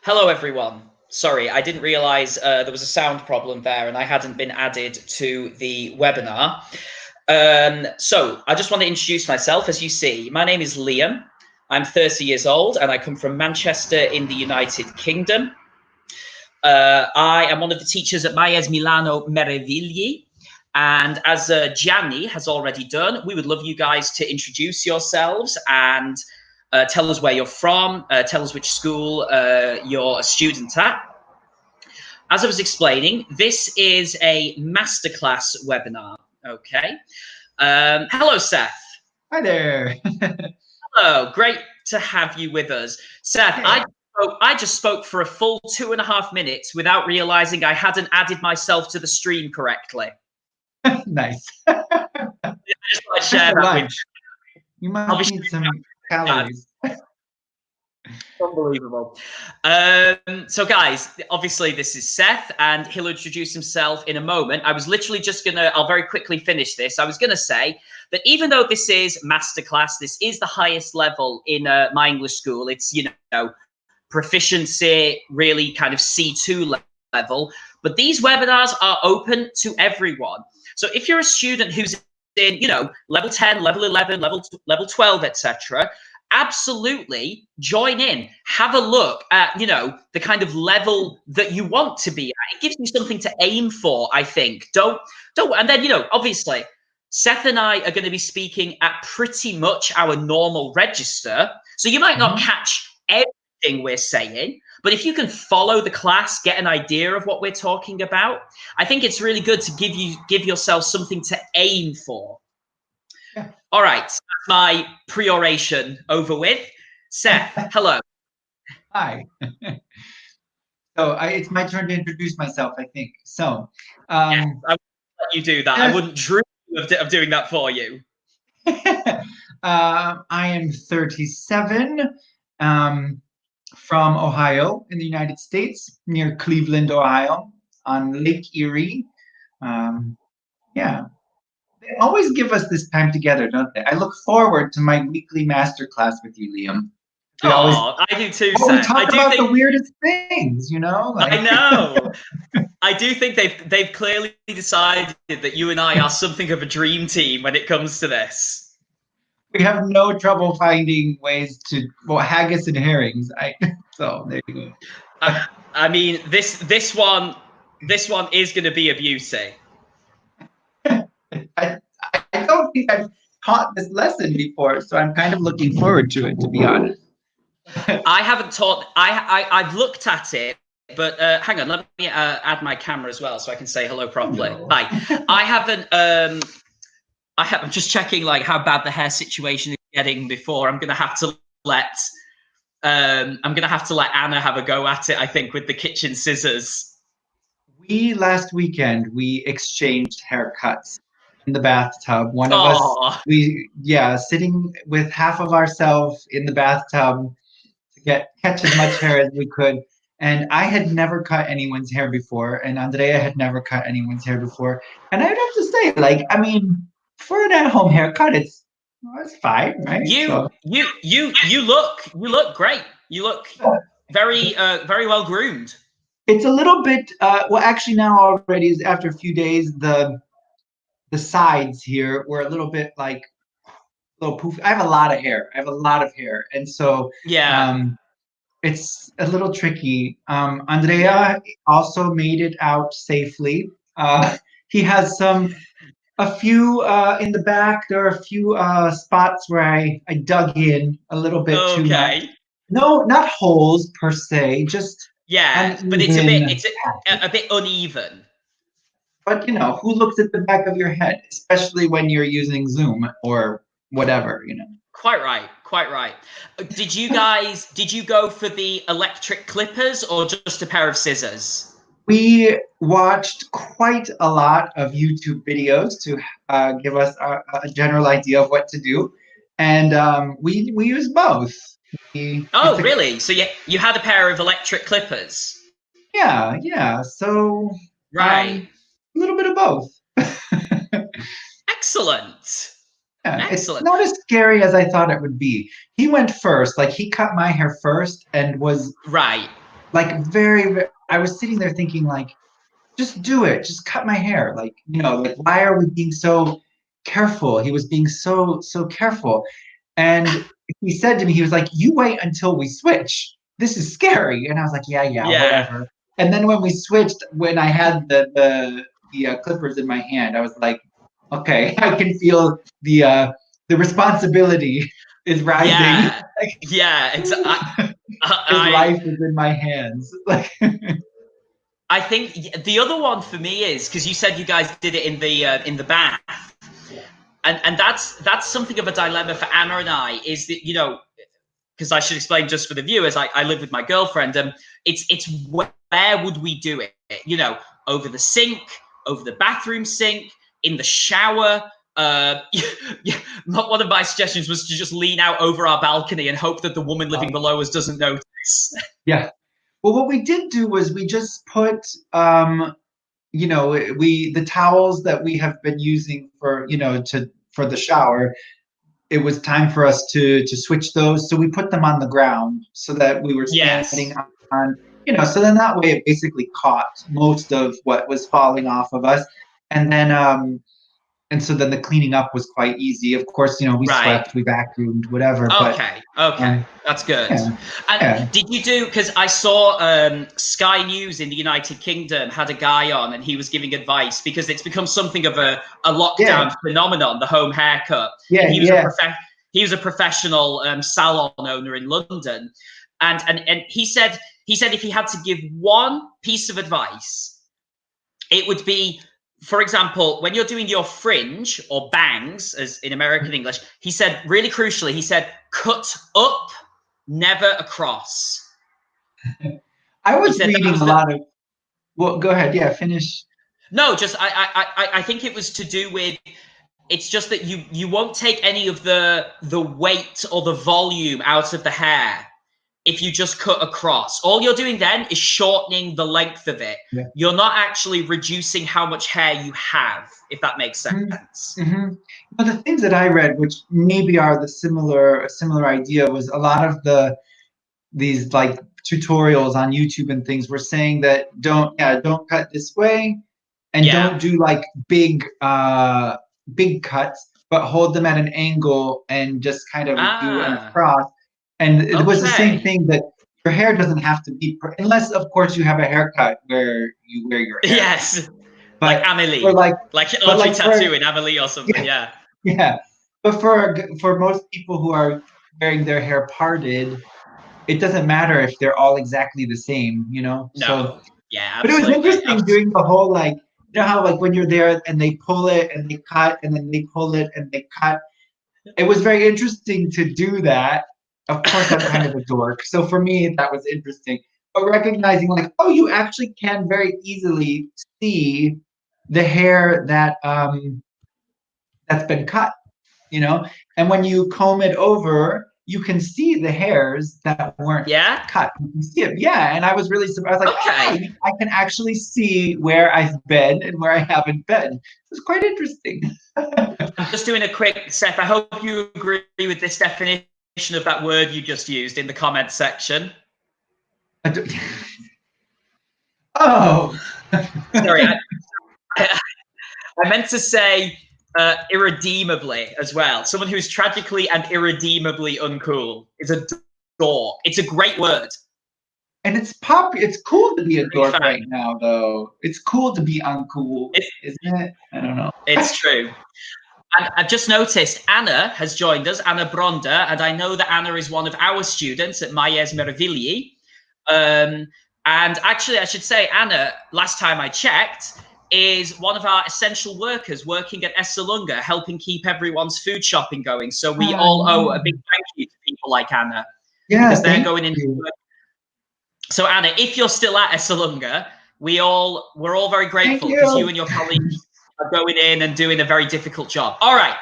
Hello, everyone. Sorry, I didn't realize there was a sound problem there and I hadn't been added to the webinar. So I just want to introduce myself. As you see, my name is Liam. I'm 30 years old and I come from Manchester in the United Kingdom. I am one of the teachers at Maes Milano Meravigli. And as Gianni has already done, we would love you guys to introduce yourselves and tell us where you're from, tell us which school you're a student at. As I was explaining, this is a masterclass webinar, okay? Hello, Seth. Hi there. Hello, great to have you with us. Seth, Hey. I just spoke for a full 2.5 minutes without realizing I hadn't added myself to the stream correctly. Nice. I just want to share that with you. Must need some calories. Unbelievable. So guys, obviously this is Seth and he'll introduce himself in a moment. I was literally just I'll very quickly finish this. I was gonna say that even though this is masterclass, this is the highest level in my English school. It's, proficiency, really kind of C2 level, but these webinars are open to everyone. So if you're a student who's in, level 10, level 11, level 12, etc., absolutely join in, have a look at the kind of level that you want to be at. It gives you something to aim for, I think. Don't and then obviously Seth and I are going to be speaking at pretty much our normal register, so you might not catch everything we're saying, but if you can follow the class, get an idea of what we're talking about, I think it's really good to give yourself something to aim for. Yeah. All right, that's my pre-oration over with. Seth, hello. Hi. So it's my turn to introduce myself, I think. So, yes, I would let you do that. Yes. I wouldn't dream of doing that for you. I am 37, from Ohio in the United States, near Cleveland, Ohio, on Lake Erie. Yeah. They always give us this time together, don't they? I look forward to my weekly masterclass with you, Liam. I do too, Seth. We talk about the weirdest things, I know. I do think they've clearly decided that you and I are something of a dream team when it comes to this. We have no trouble finding ways to, haggis and herrings. So there you go. I mean, this one is going to be a beauty. I don't think I've taught this lesson before, so I'm kind of looking forward to it, to be honest. I haven't taught. I've looked at it, but hang on, let me add my camera as well so I can say hello properly. Hello. Hi. I haven't. I'm just checking like how bad the hair situation is getting before I'm gonna have to let. I'm gonna have to let Anna have a go at it, I think, with the kitchen scissors. Last weekend we exchanged haircuts in the bathtub. One of us, sitting with half of ourselves in the bathtub to catch as much hair as we could. And I had never cut anyone's hair before, and Andrea had never cut anyone's hair before. And I'd have to say, for an at-home haircut, it's fine, right? You look great. You look very well groomed. It's a little bit. Actually, now already, after a few days, the sides here were a little bit like a little poof. I have a lot of hair. And so it's a little tricky. Andrea also made it out safely. He has a few in the back. There are a few spots where I dug in a little bit too much. No, not holes per se, just but it's a bit uneven. But who looks at the back of your head, especially when you're using Zoom or whatever, Quite right. Did you go for the electric clippers or just a pair of scissors? We watched quite a lot of YouTube videos to give us a general idea of what to do, and we used both. Really? So you had a pair of electric clippers? Yeah. So right, a little bit of both. Excellent. Yeah, excellent. It's not as scary as I thought it would be. He went first, he cut my hair first and was right. like I was sitting there thinking like, just do it, just cut my hair. Like, like why are we being so careful? He was being so careful. And he said to me, he was like, you wait until we switch. This is scary. And I was like, yeah, Yeah. whatever. And then when we switched, when I had the clippers in my hand, I was like, okay, I can feel the responsibility is rising. Yeah. Yeah. His I life is in my hands. Like, I think the other one for me is because you said you guys did it in the bath, and that's something of a dilemma for Anna and I. Is that because I should explain just for the viewers, I live with my girlfriend, and it's where would we do it? Over the sink, over the bathroom sink, in the shower. Not one of my suggestions was to just lean out over our balcony and hope that the woman living below us doesn't notice. yeah. Well, what we did do was we just put, the towels that we have been using for, for the shower. It was time for us to switch those, so we put them on the ground so that we were standing Yes. on, so then that way it basically caught most of what was falling off of us, and then so then the cleaning up was quite easy. Of course, we Right. swept, we vacuumed, whatever, but Okay, that's good. yeah, And yeah, did you do, because I saw Sky News in the United Kingdom had a guy on and he was giving advice because it's become something of a yeah, lockdown phenomenon, the home haircut. yeah, And yeah. he was a professional salon owner in London. And he said if he had to give one piece of advice, it would be, for example, when you're doing your fringe or bangs, as in American English, he said, really crucially, he said, cut up, never across. I He was said that reading was a the lot of. Well, go ahead. Yeah, finish. no, just I think it was to do with, it's just that you won't take any of the weight or the volume out of the hair if you just cut across. All you're doing then is shortening the length of it. Yeah. You're not actually reducing how much hair you have, if that makes sense. Mm-hmm. But the things that I read, which maybe are a similar idea, was a lot of these like tutorials on YouTube and things were saying that don't cut this way, and Yeah. don't do like big cuts, but hold them at an angle and just kind of do an Ah, across. And it was the same okay. thing, that your hair doesn't have to be unless of course you have a haircut where you wear your hair down. Yes. Like But for Amelie. like Like but Audrey like for Tattoo in Amelie or something, yeah. yeah, but for most people who are wearing their hair parted, it doesn't matter if they're all exactly the same. So, No. Yeah, but it was absolutely. interesting doing the whole, like, how like when you're there and they pull it and they cut and then they pull it and they cut. It was very interesting to do that. Of course, I'm kind of a dork, so for me that was interesting. But recognizing like, oh, you actually can very easily see the hair that's been cut, you know? And when you comb it over, you can see the hairs that weren't Yeah? cut. You can see it. Yeah. And I was really surprised. I was like, oh, wow, Okay. I can actually see where I've been and where I haven't been. It was quite interesting. I'm just doing a quick, Seth, I hope you agree with this definition of that word you just used in the comments section. Oh. Sorry, I meant to say irredeemably as well. Someone who's tragically and irredeemably uncool is a dork. It's a great word. And it's cool to be a dork Fine. right now, though. It's cool to be uncool, isn't it? I don't know. It's true. And I've just noticed Anna has joined us, Anna Bronda, and I know that Anna is one of our students at Mayes Meravilli. And actually, I should say, Anna, last time I checked, is one of our essential workers working at Esselunga, helping keep everyone's food shopping going. So we all owe a big thank you to people like Anna. Yeah, because they're going you. into work. So Anna, if you're still at Esselunga, we're all very grateful because you and your colleagues are going in and doing a very difficult job. All right.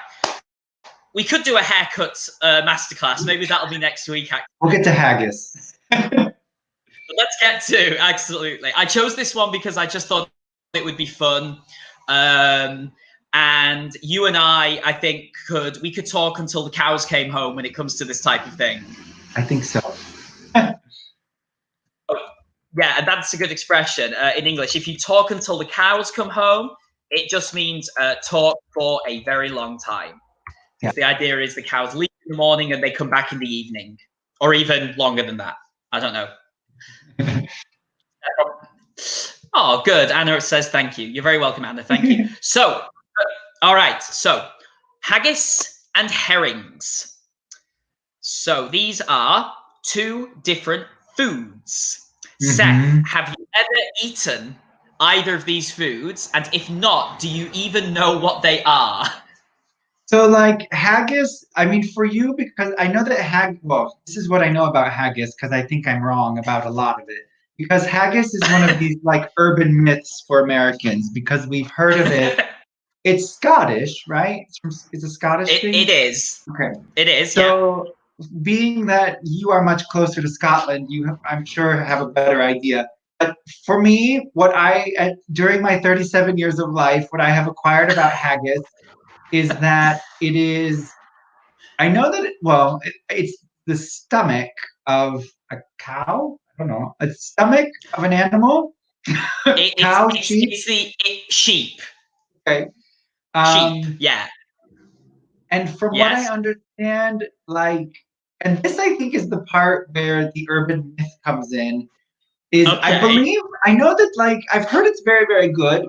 We could do a haircut masterclass. Maybe that'll be next week. Actually. We'll get to Haggis. Let's get to, absolutely. I chose this one because I just thought it would be fun. And you and I think we could talk until the cows came home when it comes to this type of thing. I think so. Yeah, and that's a good expression in English. If you talk until the cows come home, it just means talk for a very long time. Yeah. Because the idea is the cows leave in the morning and they come back in the evening, or even longer than that. I don't know. Oh, good. Anna says thank you. You're very welcome, Anna. Thank you. So, all right. So, haggis and herrings. So, these are two different foods. Seth, have you ever eaten either of these foods? And if not, do you even know what they are? So like haggis, I mean for you, because I know that well, this is what I know about haggis because I think I'm wrong about a lot of it. Because haggis is one of these like urban myths for Americans because we've heard of it. It's Scottish, right? It's a Scottish thing? It is. Okay. It is, so, being that you are much closer to Scotland, I'm sure, have a better idea. But for me, during my 37 years of life, what I have acquired about haggis is that it is, I know that, it's the stomach of a cow. I don't know, a stomach of an animal. Cow, sheep. It's the sheep. Okay. Sheep, yeah. And from what I understand, and this I think is the part where the urban myth comes in, is I know that I've heard it's very, very good.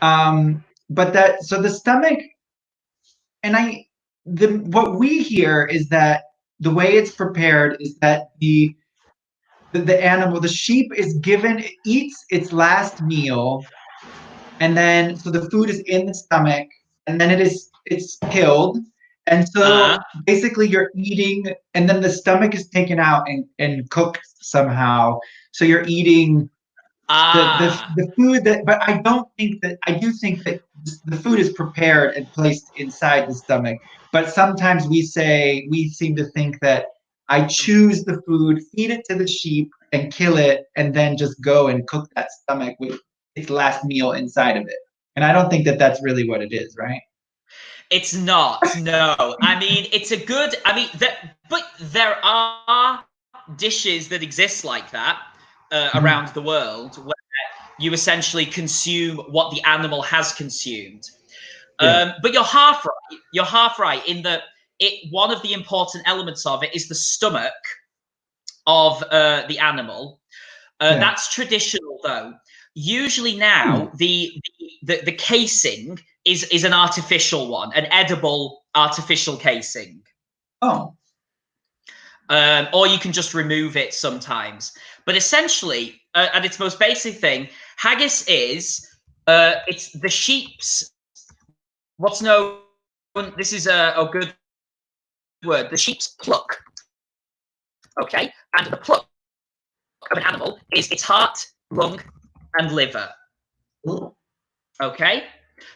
But so the stomach, and what we hear is that the way it's prepared is that the animal, the sheep eats its last meal, and then so the food is in the stomach, and then it's killed, and so basically you're eating, and then the stomach is taken out and cooked somehow, so you're eating the food but I do think that the food is prepared and placed inside the stomach, but sometimes we seem to think that I choose the food, feed it to the sheep and kill it, and then just go and cook that stomach with its last meal inside of it. And I don't think that that's really what it is, right? It's not, no. I mean, but there are dishes that exist like that around the world where you essentially consume what the animal has consumed. But you're half right. You're half right in that one of the important elements of it is the stomach of the animal. That's traditional, though. Usually now, the casing is an artificial one, an edible artificial casing. Oh. Or you can just remove it sometimes. But essentially, at its most basic thing, haggis is it's the sheep's, what's known, this is a good word, the sheep's pluck. Okay? And the pluck of an animal is its heart, lung, and liver. Ooh. Okay?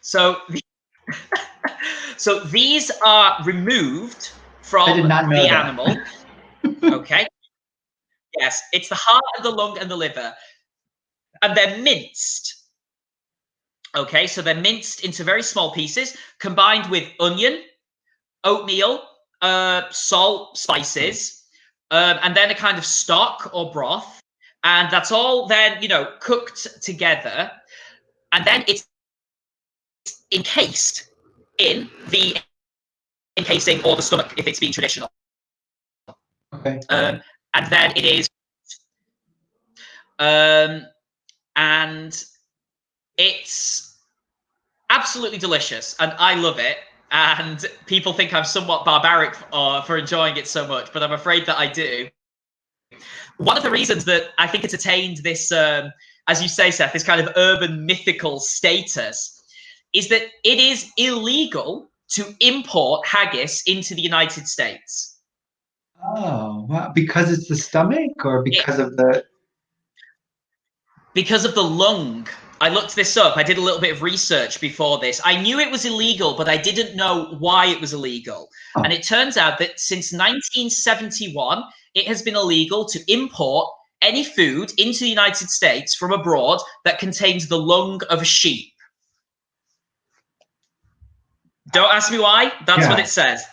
So, so these are removed from the animal. Okay? Yes, it's the heart and the lung and the liver. And they're minced. Okay, so they're minced into very small pieces, combined with onion, oatmeal, salt, spices, and then a kind of stock or broth. And that's all then, cooked together. And then it's encased in the encasing or the stomach, if it's being traditional. Okay. And then it is, and it's absolutely delicious, and I love it. And people think I'm somewhat barbaric for enjoying it so much, but I'm afraid that I do. One of the reasons that I think it's attained this, as you say, Seth, this kind of urban mythical status is that it is illegal to import haggis into the United States. Oh, wow. Because it's the stomach, or because of the... Because of the lung. I looked this up. I did a little bit of research before this. I knew it was illegal, but I didn't know why it was illegal. Oh. And it turns out that since 1971, it has been illegal to import any food into the United States from abroad that contains the lung of a sheep. Don't ask me why. That's what it says.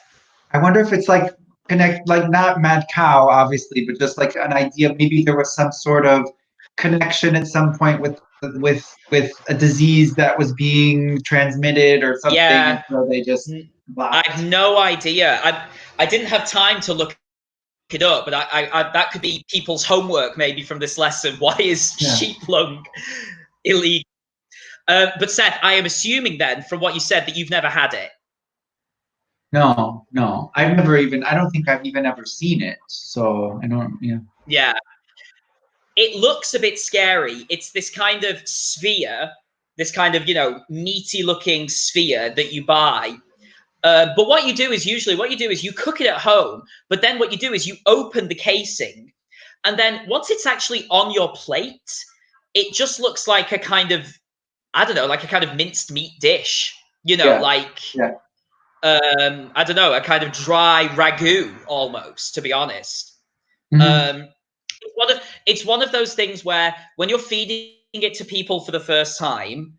I wonder if it's like not mad cow, obviously, but just like an idea. Maybe there was some sort of connection at some point with a disease that was being transmitted or something, and Yeah, so they just I have blocked. no idea. I didn't have time to look it up, but that could be people's homework maybe from this lesson. Why is Yeah. sheep lung illegal? But Seth, I am assuming then from what you said that you've never had it. No, no. I've never even, I don't think I've even ever seen it. So I don't, yeah. Yeah. It looks a bit scary. It's this kind of sphere, this kind of, meaty looking sphere that you buy. But what you do is you cook it at home, but then what you do is you open the casing. And then once it's actually on your plate, it just looks like a kind of, I don't know, like a kind of minced meat dish, Yeah. like, Yeah. I don't know, a kind of dry ragu almost, to be honest. Mhm. Um, it's one of those things where when you're feeding it to people for the first time,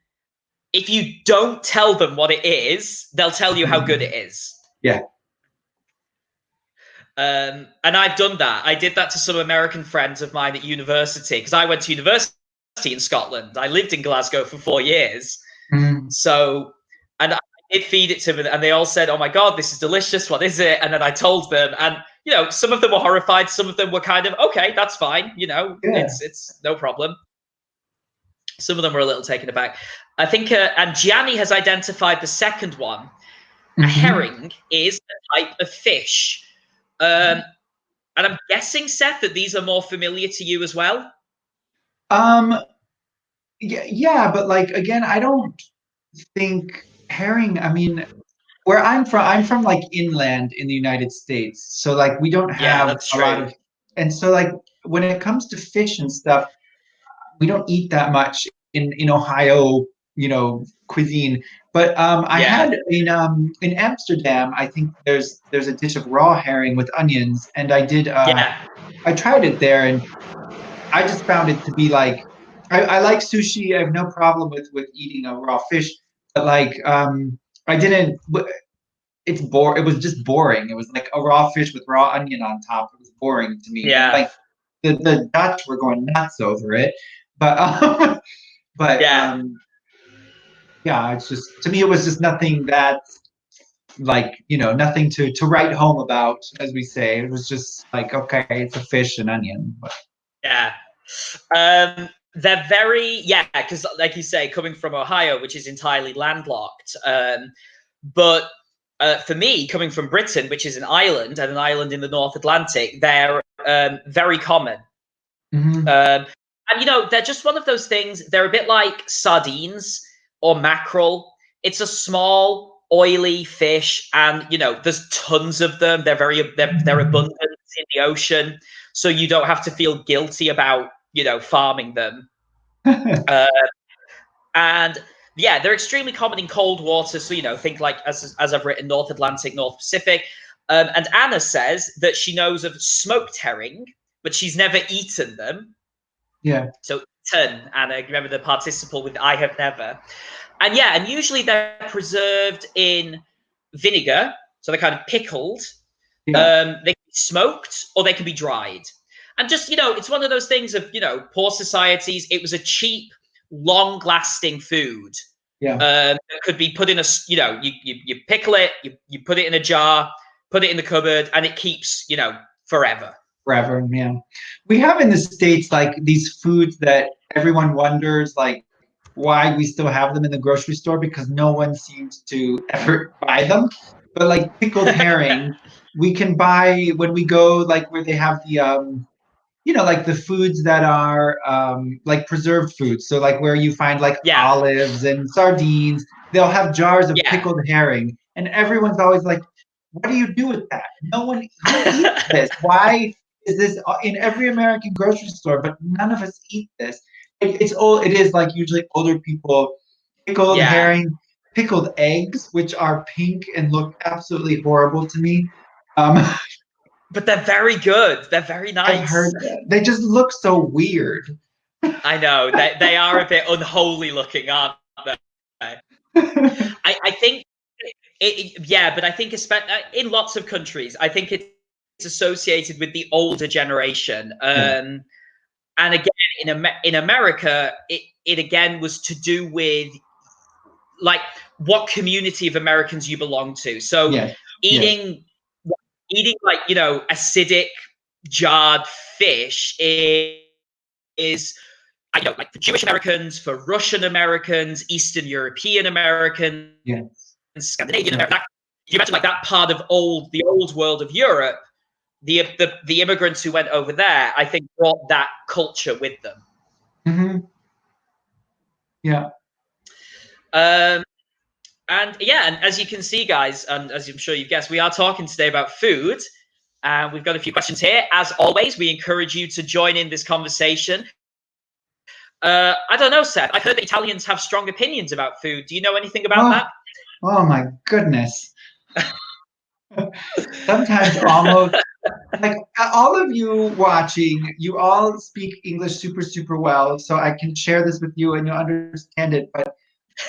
if you don't tell them what it is, they'll tell you how good it is. Yeah. And I've done that. I did that to some American friends of mine at university because I went to university in Scotland. I lived in Glasgow for 4 years. Mhm. So, and I did feed it to them, and they all said, "Oh my God, this is delicious. What is it?" And then I told them, and some of them were horrified. Some of them were kind of, "Okay, that's fine. Yeah. It's no problem." Some of them were a little taken aback. I think, and Gianni has identified the second one. A Mhm. herring is a type of fish. Um, and I'm guessing, Seth, that these are more familiar to you as well. Um, yeah, but like again, I don't think herring, I mean, where I'm from like inland in the United States. So like we don't Yeah, have that's a lot true. of, and so like when it comes to fish and stuff, we don't eat that much in Ohio, cuisine. But I Yeah, had in Amsterdam, I think there's a dish of raw herring with onions, and yeah, I tried it there, and I just found it to be like I like sushi. I have no problem with eating a raw fish, but like I didn't. It was just boring. It was like a raw fish with raw onion on top. It was boring to me, and yeah, like the Dutch were going nuts over it, but but yeah, yeah, it's just to me it was just nothing that like nothing to write home about, as we say. It was just like okay, it's a fish and onion. But yeah. They're very, yeah, because like you say, coming from Ohio, which is entirely landlocked. But for me, coming from Britain, which is an island and an island in the North Atlantic, they're very common. mhm. Um, and they're just one of those things. They're a bit like sardines or mackerel. It's a small, oily fish, and there's tons of them. They're abundant in the ocean, so you don't have to feel guilty about farming them. Uh, and yeah, they're extremely common in cold water. So think like as I've written, North Atlantic, North Pacific. And Anna says that she knows of smoked herring, but she's never eaten them. Yeah, So eaten, Anna, remember the participle with I have never. And yeah, and usually they're preserved in vinegar, so they're kind of pickled. yeah, They can be smoked or they can be dried. And just, it's one of those things of, poor societies. It was a cheap, long-lasting food. yeah. That could be put in you pickle it, you put it in a jar, put it in the cupboard, and it keeps, forever. Forever, yeah. We have in the States like these foods that everyone wonders like why we still have them in the grocery store because no one seems to ever buy them. But like pickled herring, we can buy when we go like where they have the like the foods that are like preserved foods. So like where you find like Yeah, olives and sardines, they'll have jars of yeah. pickled herring, and everyone's always like, "What do you do with that? No one who eats this? Why is this in every American grocery store? But none of us eat this. It's old. It is like usually older people. Pickled Yeah, herring, pickled eggs, which are pink and look absolutely horrible to me. Um, but they're very good. They're very I've heard nice. that. They just look so weird. I know they are a bit unholy looking, aren't they? I think yeah, but I think in lots of countries, I think it's associated with the older generation. Yeah. And again, in America, it again was to do with like what community of Americans you belong to. So Yes. eating like, you know, acidic jarred fish is I know, like for Jewish Americans, for Russian Americans, Eastern European Americans, Yes. Scandinavian Americans. You imagine like that part of the old world of Europe, the immigrants who went over there, I think brought that culture with them. Mm-hmm. Yeah. And yeah, and as you can see, guys, and as I'm sure you've guessed, we are talking today about food. And we've got a few questions here. As always, we encourage you to join in this conversation. I don't know, Seth. I've heard that Italians have strong opinions about food. Do you know anything about that? Oh my goodness. Sometimes almost like all of you watching, you all speak English super, super well. So I can share this with you and you'll understand it. But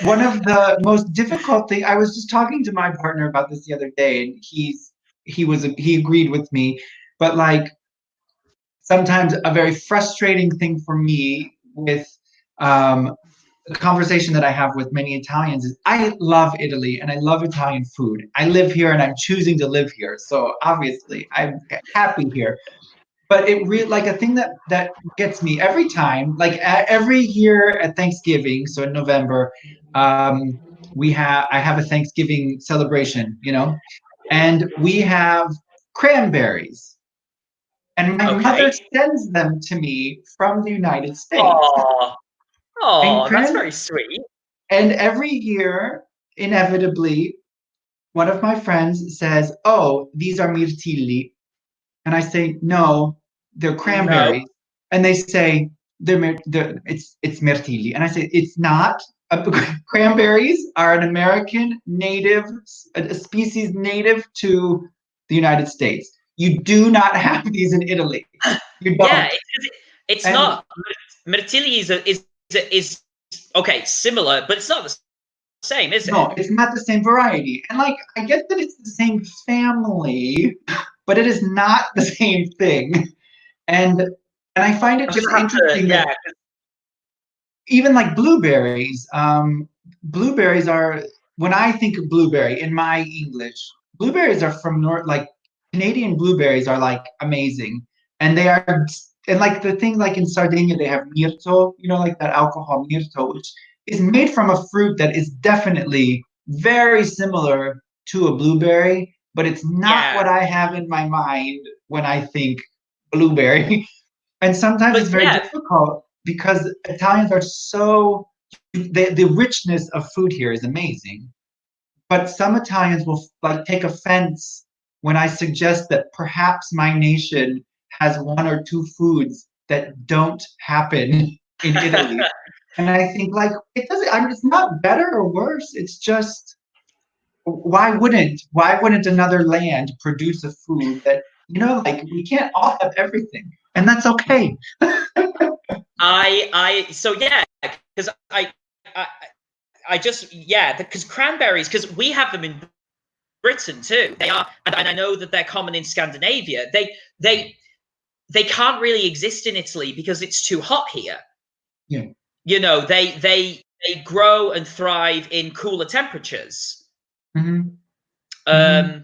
one of the most difficult thing, I was just talking to my partner about this the other day, and he agreed with me. But like sometimes a very frustrating thing for me with the conversation that I have with many Italians is I love Italy and I love Italian food. I live here and I'm choosing to live here. So obviously I'm happy here. But it really like a thing that gets me every time, like every year at Thanksgiving, so in November, I have a Thanksgiving celebration, you know, and we have cranberries. And my mother sends them to me from the United States. Oh, that's very sweet. And every year, inevitably, one of my friends says, "Oh, these are mirtilli." And I say, "No, they're cranberries." No. And they say, it's mirtilli. And I say, "It's not. Cranberries are an American native, a species native to the United States. You do not have these in Italy. You don't." Yeah, it's not. Mirtilli is okay, similar, but it's not the same, is it? No, it's not the same variety. And like, I get that it's the same family, but it is not the same thing. And I find it just interesting that even like blueberries, blueberries are, when I think of blueberry in my English, blueberries are from North, like Canadian blueberries are like amazing. And they are, and like the thing like in Sardinia, they have mirto, you know, like that alcohol mirto, which is made from a fruit that is definitely very similar to a blueberry, but it's not what I have in my mind when I think blueberry. And sometimes it's very difficult because Italians are so, the richness of food here is amazing. But some Italians will like take offense when I suggest that perhaps my nation has one or two foods that don't happen in Italy. And I think like it doesn't. I mean, it's not better or worse. It's just why wouldn't another land produce a food that, you know, like we can't all have everything, and that's okay. So yeah, because I just because cranberries, because we have them in Britain too. They are, and I know that they're common in Scandinavia. They can't really exist in Italy because it's too hot here. Yeah. You know, they grow and thrive in cooler temperatures. Mm-hmm.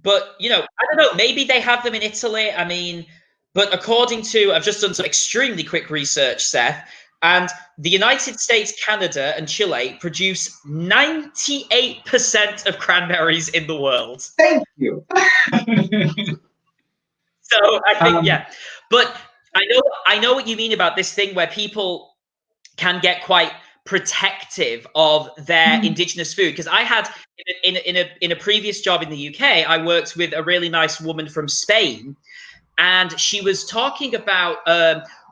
But you know, I don't know. Maybe they have them in Italy. I mean, but according to, I've just done some extremely quick research, Seth, and the United States, Canada, and Chile produce 98% of cranberries in the world. Thank you. So I think but I know what you mean about this thing where people can get quite protective of their indigenous food, because I had in a previous job in the UK, I worked with a really nice woman from Spain, and she was talking about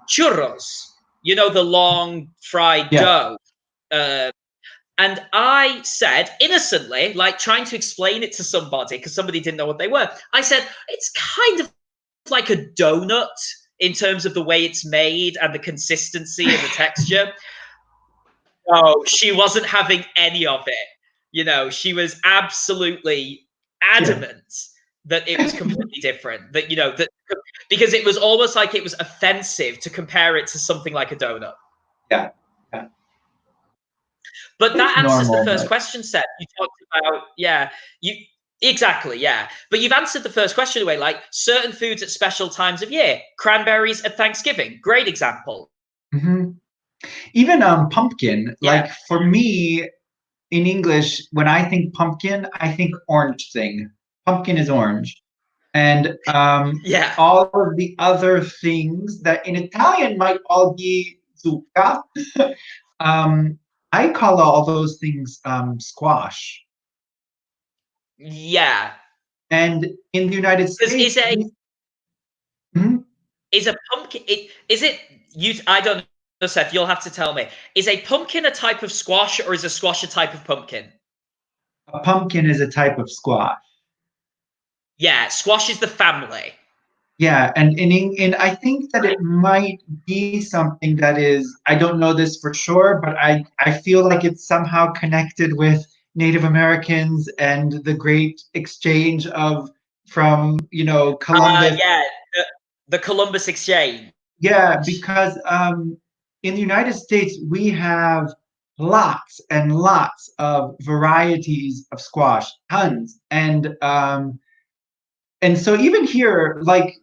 churros, you know, the long fried dough. And I said innocently, like trying to explain it to somebody because somebody didn't know what they were, I said it's kind of like a donut in terms of the way it's made and the consistency and the texture. No, she wasn't having any of it. You know, she was absolutely adamant that it was completely different. That, you know, that because it was almost like it was offensive to compare it to something like a donut. Yeah. Yeah. But It's that answers the normal, first but question, Seth. You talked about, yeah, you exactly, yeah. But you've answered the first question away, like certain foods at special times of year. Cranberries at Thanksgiving, great example. hmm even pumpkin. Yeah, Like for me, in English, when I think pumpkin, I think orange thing. Pumpkin is orange. And yeah. all of the other things that in Italian might all be zucca, um, I call all those things squash. Yeah, And in the United because States, we, Mhm. is a pumpkin? Is it you? I don't know, Seth. You'll have to tell me. Is a pumpkin a type of squash, or is a squash a type of pumpkin? A pumpkin is a type of squash. Yeah, squash is the family. Yeah, and I think that it might be something that is, I don't know this for sure, but I feel like it's somehow connected with Native Americans and the great exchange of from, Columbus. Yeah, the Columbus Exchange. Yeah, because in the United States we have lots and lots of varieties of squash, tons. And so even here, like,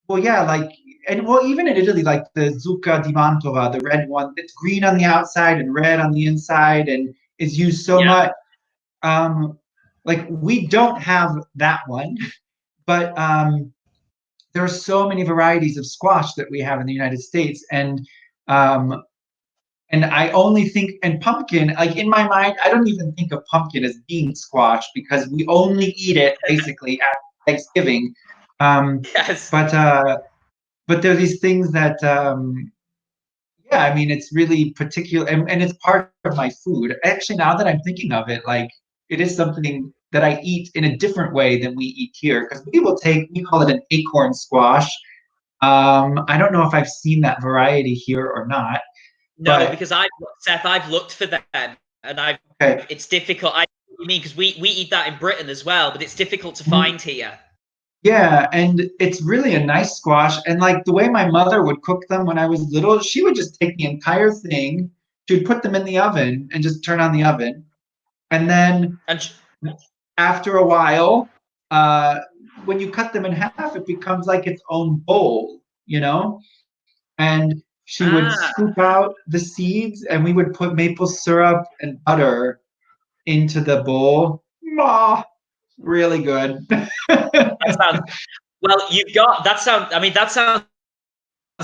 well, yeah, like, and well, even in Italy, like the zucca di Mantova, the red one, it's green on the outside and red on the inside, and is used so Yeah. much. Um, like we don't have that one, but there are so many varieties of squash that we have in the United States, um, and I only think and pumpkin, like in my mind, I don't even think of pumpkin as being squash because we only eat it basically at Thanksgiving. Um, Yes. but there are these things that yeah, I mean it's really particular, and it's part of my food actually. Now that I'm thinking of it, like it is something that I eat in a different way than we eat here, because we call it an acorn squash. I don't know if I've seen that variety here or not, No, but because Seth, I've looked for them, and okay. it's difficult. I you mean because we eat that in Britain as well, but it's difficult to find here. Yeah, and it's really a nice squash. And like the way my mother would cook them when I was little, she would just take the entire thing, she would put them in the oven and just turn on the oven. And then And after a while, uh, when you cut them in half, it becomes like its own bowl, And she would ah, scoop out the seeds and we would put maple syrup and butter into the bowl. Ah, really good. that sounds well. You've got that sound. I mean, that sounds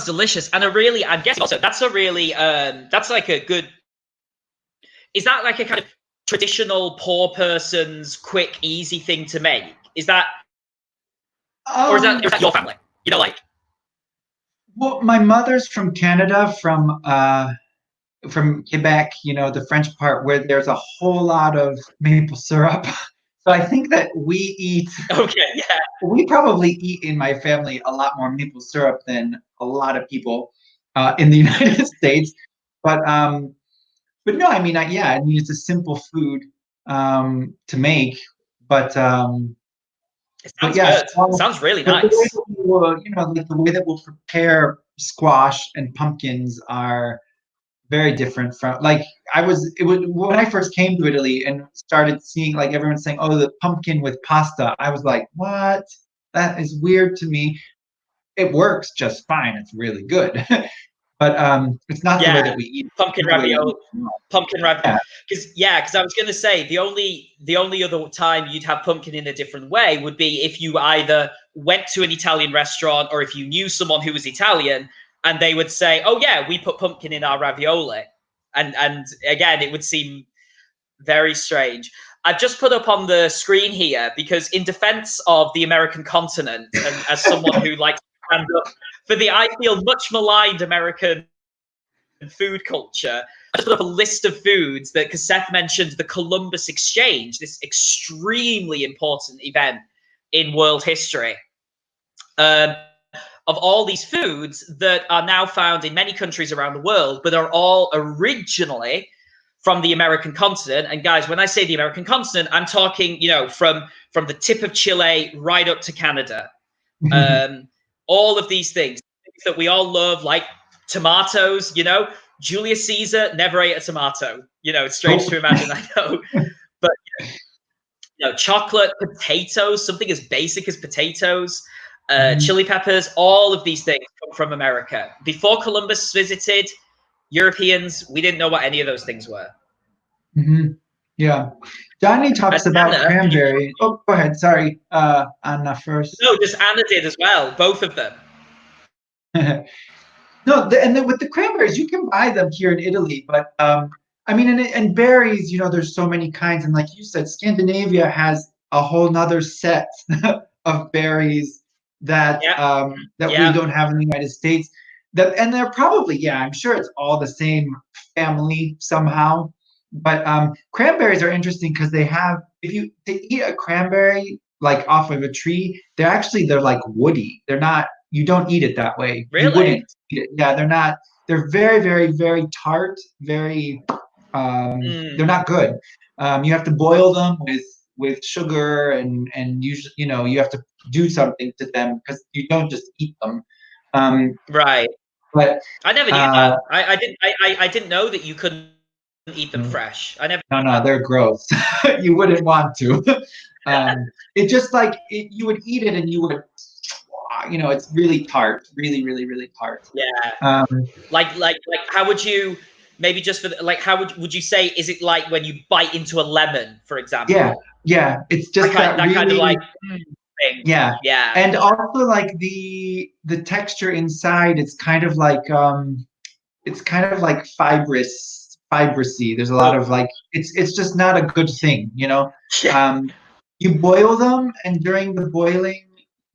delicious, and I'm guessing also that's a really that's like a good. Is that like a kind of traditional poor person's quick, easy thing to make? Is that, or is that your family? You know, like Well, my mother's from Canada, from Quebec, the French part where there's a whole lot of maple syrup. So I think that okay, yeah, we probably eat in my family a lot more maple syrup than a lot of people in the United States. But but no, I mean, yeah, I mean, it's a simple food to make, but it but sounds yeah, good. It squash. sounds really But the way nice. that we will, like the way that we'll prepare squash and pumpkins are very different from like it was when I first came to Italy and started seeing like everyone saying, "Oh, the pumpkin with pasta." I was like, "What? That is weird to me." It works just fine. It's really good, but it's not the way Yeah, that we eat. pumpkin The way we ravioli. eat. It. Pumpkin ravioli. Yeah. Because I was going to say the only other time you'd have pumpkin in a different way would be if you either went to an Italian restaurant or if you knew someone who was Italian and they would say, "Oh yeah, we put pumpkin in our ravioli," and again it would seem very strange. I've just put up on the screen here because, in defense of the American continent, and as someone who likes to stand up for the, I feel, much maligned American food culture, I just put up a list of foods that, because Seth mentioned the Columbus Exchange, this extremely important event in world history. Um, of all these foods that are now found in many countries around the world, but are all originally from the American continent. And guys, when I say the American continent, I'm talking, from the tip of Chile right up to Canada. all of these things that we all love, like tomatoes, you know, Julius Caesar never ate a tomato. You know, it's strange to imagine, I know. But, you know, chocolate, potatoes, something as basic as potatoes, chili peppers, all of these things come from America. Before Columbus visited, Europeans, we didn't know what any of those things were. Yeah. Johnny talks And about Anna, cranberry. Oh, go ahead. Sorry, Anna first. no, just Anna did as well, both of them. No, and then with the cranberries, you can buy them here in Italy, but I mean, and berries, you know, there's so many kinds, and like you said, Scandinavia has a whole nother set of berries that Yeah, that we yeah, don't have in the United States. That and they're probably, yeah, I'm sure it's all the same family somehow. But cranberries are interesting because they have, if you to eat a cranberry like off of a tree, they're like woody. They're not, you don't eat it that way. You really? wouldn't eat it. Yeah, they're not, they're very, very, very tart, very they're not good. You have to boil them with sugar and usually, you know, you have to do something to them because you don't just eat them. Right. But I never knew that. I didn't know that you couldn't eat them no, fresh. I never. no, they're gross. You wouldn't want to. It just like you would eat it and you would, you know, it's really tart, really, really, really tart. Yeah. Um, Like how would you maybe just for like how would you say is it like when you bite into a lemon, for yeah, example? yeah, it's just that That kind of like really, thing. yeah, Yeah. and also like the texture inside, it's kind of like fibrous, There's a lot Oh, of like it's just not a good thing, you know. yeah. Um, you boil them, and during the boiling,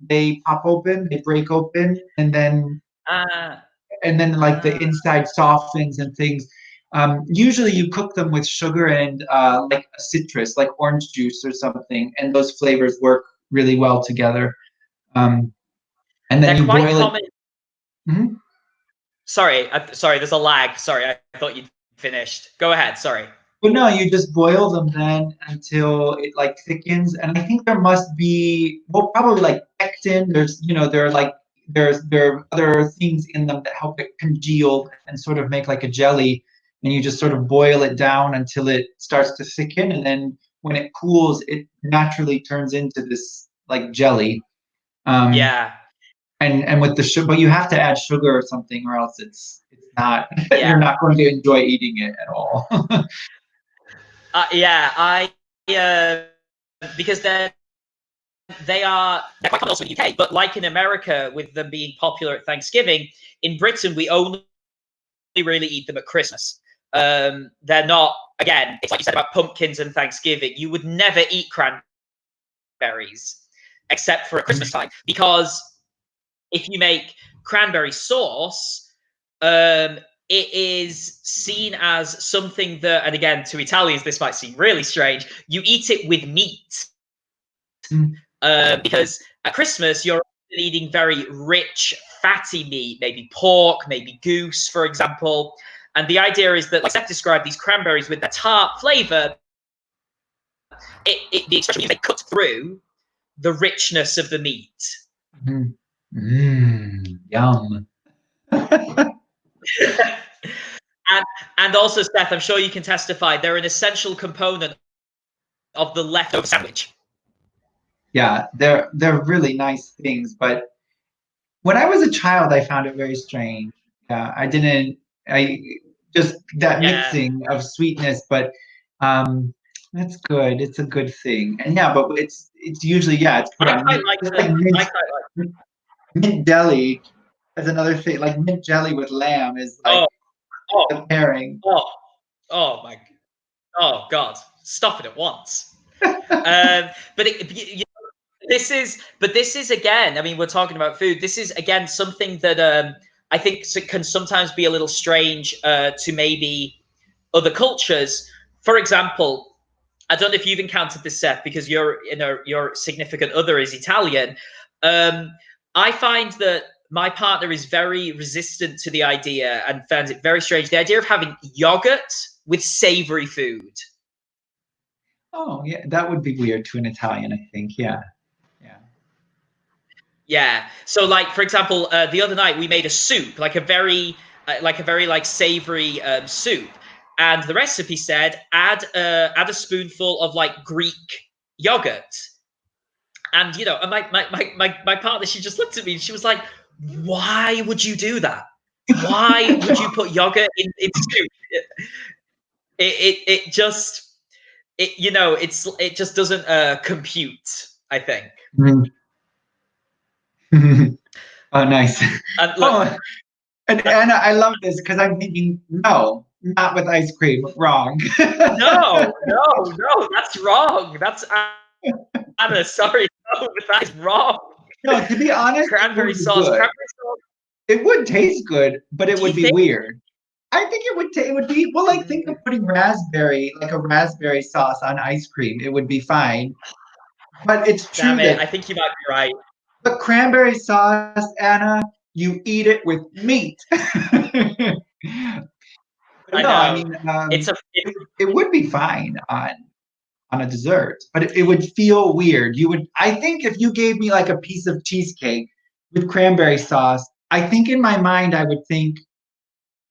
they pop open, they break open, Ah. and then like the Ah. inside softens and things. Usually, you cook them with sugar and like a citrus, like orange juice or something, and those flavors work really well together. Um, and then They're you quite boil it. common. Mhm. Sorry, sorry, there's a lag. Sorry, I thought you'd finished. Go ahead. Sorry. But no, you just boil them then until it like thickens. And I think there must be, well, probably like pectin. There's, you know, there are like there are other things in them that help it congeal and sort of make like a jelly. And you just sort of boil it down until it starts to thicken, and then when it cools, it naturally turns into this like jelly. Um, Yeah. and with the sugar, but you have to add sugar or something, or else it's not. Yeah. You're not going to enjoy eating it at all. Yeah. Because they're quite common also in the UK, but like in America, with them being popular at Thanksgiving, in Britain we only really eat them at Christmas. They're not, again, it's like you said about pumpkins and Thanksgiving. You would never eat cranberries except for at Christmas time, because if you make cranberry sauce, it is seen as something that, and again, to Italians, this might seem really strange. You eat it with meat. Because at Christmas you're eating very rich, fatty meat, maybe pork, maybe goose, for example. And the idea is that, like Seth described, these cranberries with their tart flavor, the expression means they cut through the richness of the meat. Yum. and also, Seth, I'm sure you can testify, they're an essential component of the leftover sandwich. Yeah, they're really nice things, but when I was a child, I found it very strange. Yeah, I just that Yeah. mixing of sweetness, but that's good. It's a good thing. And yeah, but it's usually, yeah, it's put I on quite mint, like just like them. I quite like mint jelly as another thing. Like mint jelly with lamb is like Oh, oh, a pairing. oh, oh my, oh God, stop it at once. But this is again, I mean, we're talking about food. This is again something that I think can sometimes be a little strange to maybe other cultures. For example, I don't know if you've encountered this, Seth, because your significant other is Italian. I find that my partner is very resistant to the idea and finds it very strange. The idea of having yogurt with savory food. Oh, yeah, that would be weird to an Italian, I think. Yeah. Yeah. Yeah. So, like for example, the other night we made a soup, like a very like savory soup, and the recipe said add a spoonful of like Greek yogurt, and and my partner, she just looked at me and she was like, "Why would you do that? Why would you put yogurt in soup?" It just it just doesn't compute, I think. Mhm. Oh, nice. And look, Oh, and Anna, I love this because I'm thinking, no, not with ice cream. Wrong. no, no, no, that's wrong. That's Anna. Sorry, no, that is wrong. No, to be honest, it Cranberry would be sauce. good. Cranberry sauce. It would taste good, but it Do you would be think? weird. I think it would be well, like think of putting like a raspberry sauce on ice cream. It would be fine. But it's Damn true it! that I think you might be right. the cranberry sauce, Anna, you eat it with meat. I No, I know. mean, it would be fine on a dessert, but it would feel weird. I think if you gave me like a piece of cheesecake with cranberry sauce, I think in my mind I would think,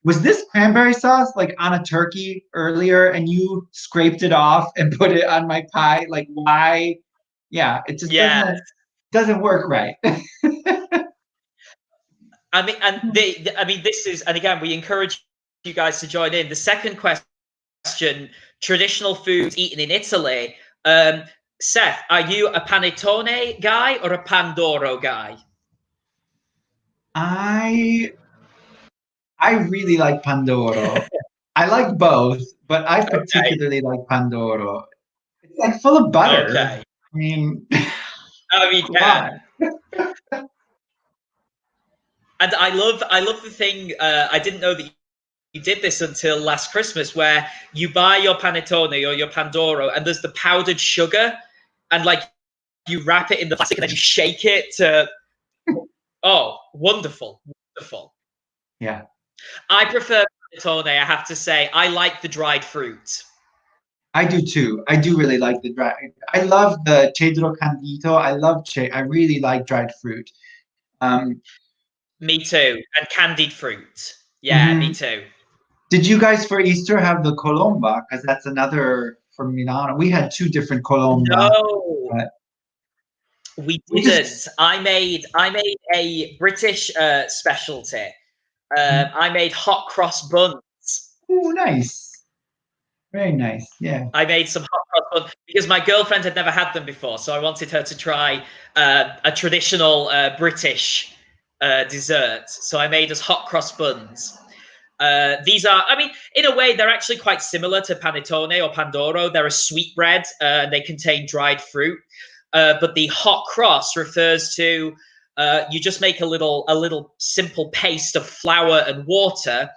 was this cranberry sauce like on a turkey earlier and you scraped it off and put it on my pie? Like why? Yeah, it just Yeah. doesn't work right. I mean, I mean, this is, and again, we encourage you guys to join in. The second question: traditional foods eaten in Italy. Seth, are you a panettone guy or a pandoro guy? I I really like Pandoro. I like both, but I Okay. particularly like Pandoro. It's like full of butter. Okay. I mean, I mean, come yeah. on. And I love the thing. I didn't know that you did this until last Christmas, where you buy your panettone or your pandoro, and there's the powdered sugar, and like you wrap it in the plastic and then you shake it to. Oh, wonderful, wonderful. Yeah, I prefer panettone. I have to say, I like the dried fruit. I do too. I do really like the dry. I love the cedro candito. I really like dried fruit. Um, Me too, and candied fruit. Yeah, me mhm. too. Did you guys for Easter have the colomba? Because that's another from Milano. We had two different colomba, No, but we we didn't. just. I made a British specialty. I made hot cross buns. Oh, nice. Very nice. Yeah. I made some hot cross buns because my girlfriend had never had them before, so I wanted her to try a traditional British dessert. So I made us hot cross buns. These are, I mean, in a way, they're actually quite similar to panettone or pandoro. They're a sweetbread. They contain dried fruit, but the hot cross refers to you just make a little simple paste of flour and water,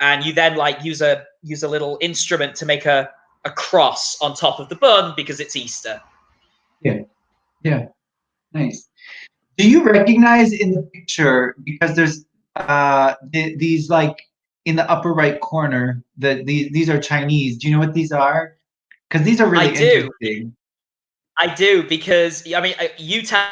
and you then like use a little instrument to make a cross on top of the bun because it's Easter. Yeah. Yeah. Nice. Do you recognize in the picture because there's these like in the upper right corner these are Chinese. Do you know what these are? Because these are I really do, interesting. I do, because I mean, you tell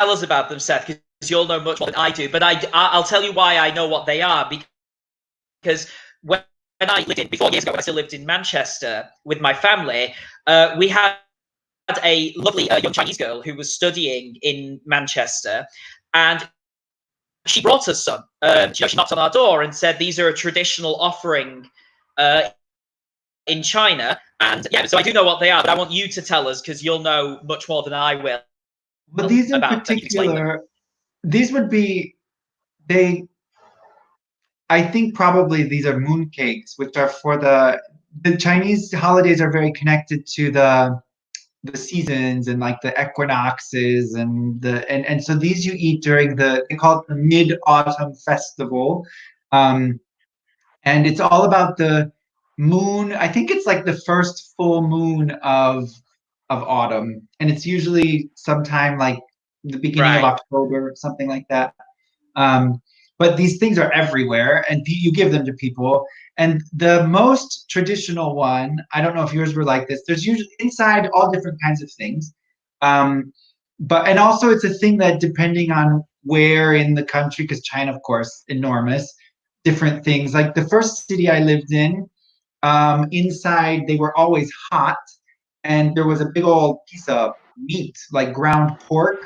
us about them, Seth, because you'll know much more than I do. But I'll tell you why I know what they are, because when I lived in, before years ago, when I still lived in Manchester with my family, we had a lovely young Chinese girl who was studying in Manchester, and she brought us some. She knocked on our door and said, "These are a traditional offering uh, in China." And yeah, so I do know what they are, but I want you to tell us because you'll know much more than I will But these in about them. You can explain them. particular, these would be they. I think probably these are moon cakes, which are for the Chinese holidays are very connected to the seasons and like the equinoxes and so these you eat during they call it the Mid Autumn Festival, um, and it's all about the moon. I think it's like the first full moon of autumn, and it's usually sometime like the beginning of Right. October, something like that. Um, but these things are everywhere, and you give them to people. And the most traditional one, I don't know if yours were like this. There's usually inside all different kinds of things. Um, and also it's a thing that depending on where in the country, because China, of course, enormous, different things. Like the first city I lived in, inside they were always hot, and there was a big old piece of meat, like ground pork,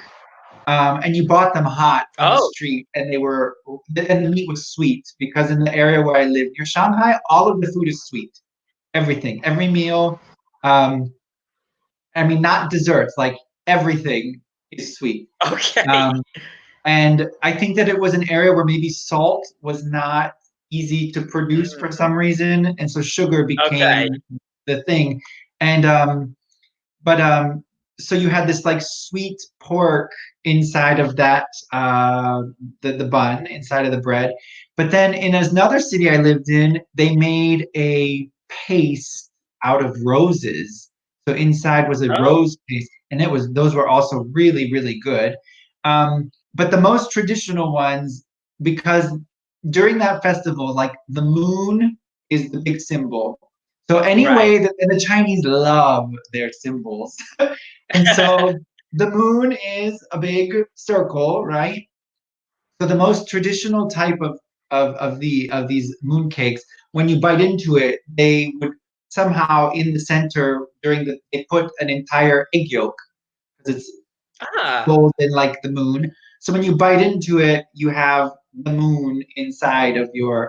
and you bought them hot on the Oh, street, and and the meat was sweet because in the area where I live near Shanghai, all of the food is sweet. Everything, every meal. Um, I mean, not desserts, like everything is sweet. okay. Um, and I think that it was an area where maybe salt was not easy to produce for Mm, some reason, and so sugar okay. became the thing. And but so you had this like sweet pork inside of that the bun inside of the bread. But then in another city I lived in, they made a paste out of roses. So inside was a Oh, rose paste, and it was those were also really, really good. But the most traditional ones, because during that festival, like the moon is the big symbol. So right. anyway, and the Chinese love their symbols. And so the moon is a big circle, right? So the most traditional type of these moon cakes, when you bite into it, they would somehow in the center they put an entire egg yolk because it's Ah, golden like the moon. So when you bite into it, you have the moon inside of your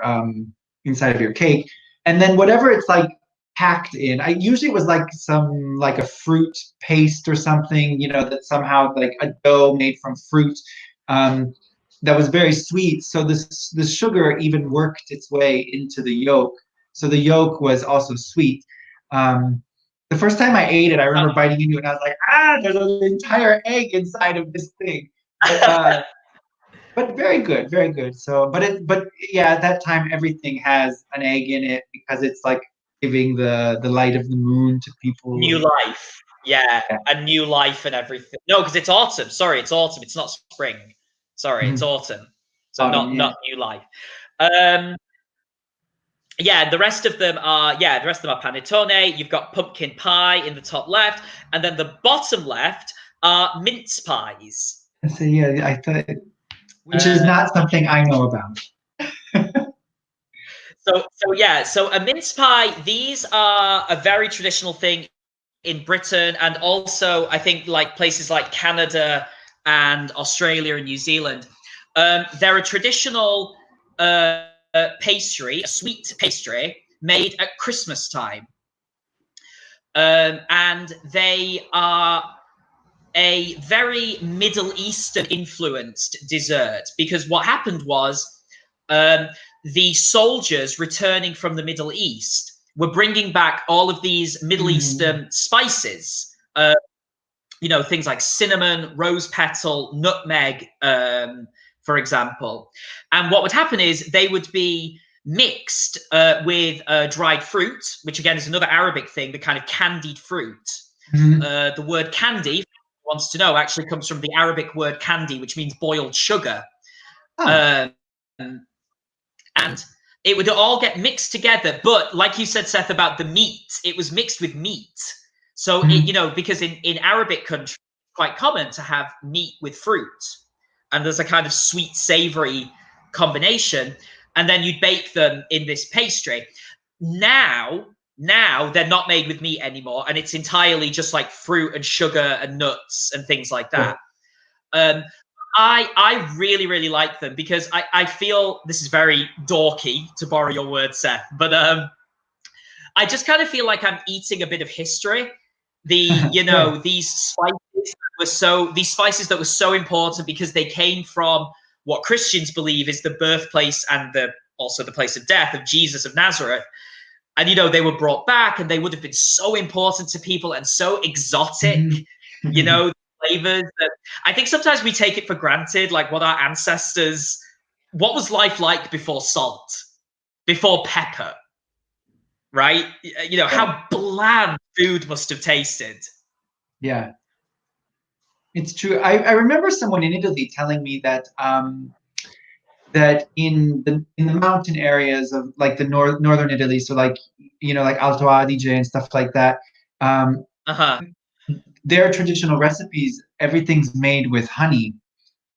cake, and then whatever it's like packed in. I usually it was like some like a fruit paste or something, that somehow like a dough made from fruit. Um, that was very sweet. So the sugar even worked its way into the yolk. So the yolk was also sweet. Um, the first time I ate it, I remember biting into it and I was like, there's an entire egg inside of this thing. But but very good, very good. So but yeah, at that time everything has an egg in it because it's like giving the light of the moon to new people. life. Yeah, Yeah. a new life and everything. No, because it's autumn. Sorry, it's autumn. It's not spring. Sorry, it's Mhm. autumn. So Autumn, not yeah. new life. Um, yeah, the rest of them are panettone. You've got pumpkin pie in the top left, and then the bottom left are mince pies. So yeah, I thought, which is Uh, not something I know about. so a mince pie. These are a very traditional thing in Britain, and also I think like places like Canada and Australia and New Zealand. They're a traditional pastry, a sweet pastry made at Christmas time. And they are a very Middle Eastern influenced dessert because what happened was um, the soldiers returning from the Middle East were bringing back all of these Middle Mhm. Eastern spices. Things like cinnamon, rose petal, nutmeg, for example. And what would happen is they would be mixed with dried fruit, which again is another Arabic thing, the kind of candied fruit. Mhm. The word candy, wants to know, actually comes from the Arabic word candy, which means boiled sugar. Ah. Um, and it would all get mixed together. But like you said, Seth, about the meat, it was mixed with meat. So Mhm. because in Arabic countries, it's quite common to have meat with fruit, and there's a kind of sweet savory combination. And then you'd bake them in this pastry. Now, now they're not made with meat anymore, and it's entirely just like fruit and sugar and nuts and things like Yeah. that. Um, I really really like them because I feel this is very dorky to borrow your word, Seth, but I just kind of feel like I'm eating a bit of history. Good. These spices that were so important because they came from what Christians believe is the birthplace and also the place of death of Jesus of Nazareth. And they were brought back and they would have been so important to people and so exotic, Mhm. you know, flavors that I think sometimes we take it for granted, like what was life like before salt, before pepper, right? Yeah. How bland food must have tasted. Yeah. It's true. I remember someone in Italy telling me that in the mountain areas of like the northern Italy, so like like Alto Adige and stuff like that, um, Uh huh. their traditional recipes everything's made with honey,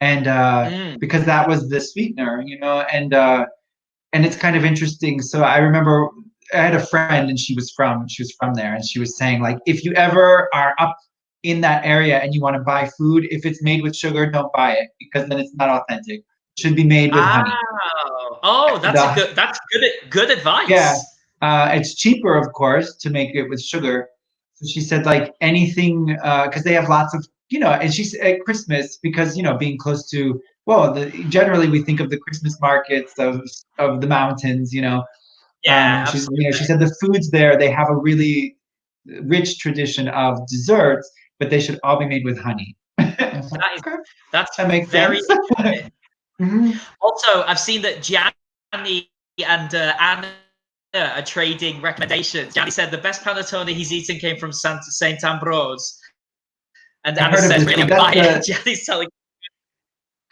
and Mm. because that was the sweetener, and it's kind of interesting. So I remember I had a friend, and she was from there, and she was saying, like, if you ever are up in that area and you want to buy food, if it's made with sugar, don't buy it, because then it's not authentic. It should be made with honey. Oh, And, that's good yeah, advice. it's cheaper, of course, to make it with sugar. So she said, like, anything, because they have lots of, and she said at Christmas, because being close to, well, generally we think of the Christmas markets of the mountains. Yeah, She said the foods there, they have a really rich tradition of desserts, but they should all be made with honey. I was like, that is okay, that's that makes very sense. interesting. Mhm. Also, I've seen that Gianni and Anna are trading recommendations. Gianni said the best panettone he's eaten came from Saint Ambrose, and I Anna heard of said, this. "Really, So buy it." Gianni's telling.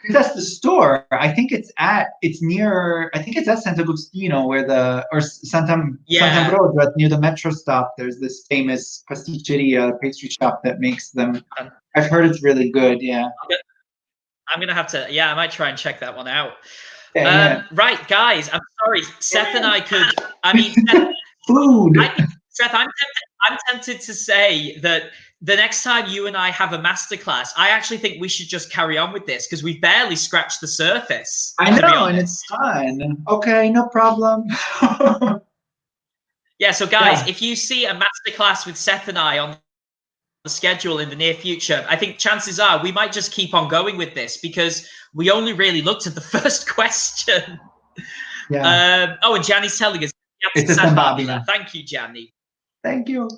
that's the store. It's near. I think it's at Sant'Agostino, or Yeah, Sant'Ambrogio, near the metro stop. There's this famous pasticceria, pastry shop that makes them. I'm I've heard it's really good. Yeah. gonna have to. Yeah, I might try and check that one out. Yeah. Yeah. Right, guys. I'm sorry, Seth and I could. I mean, Seth, Food. I think, Seth, I'm tempted to say that the next time you and I have a masterclass, I actually think we should just carry on with this because we've barely scratched the surface, I to be know, and it's honest. fun. Okay, no problem. Yeah, so guys, Yeah. if you see a masterclass with Seth and I on the schedule in the near future, I think chances are we might just keep on going with this because we only really looked at the first question. Yeah. Oh, and Gianni's telling us, It's a Sambabina. thank you, Gianni. Thank you.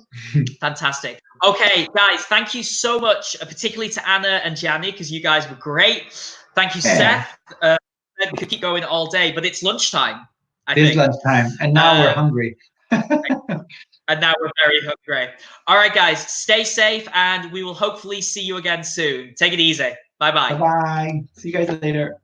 Fantastic. Okay, guys, thank you so much, particularly to Anna and Gianni, because you guys were great. Thank you, Yeah. Seth. We could keep going all day, but it's lunchtime, I It is think. lunchtime, and now we're Um, hungry. and now we're very hungry. All right, guys, stay safe, and we will hopefully see you again soon. Take it easy. Bye Bye bye. bye. See you guys later.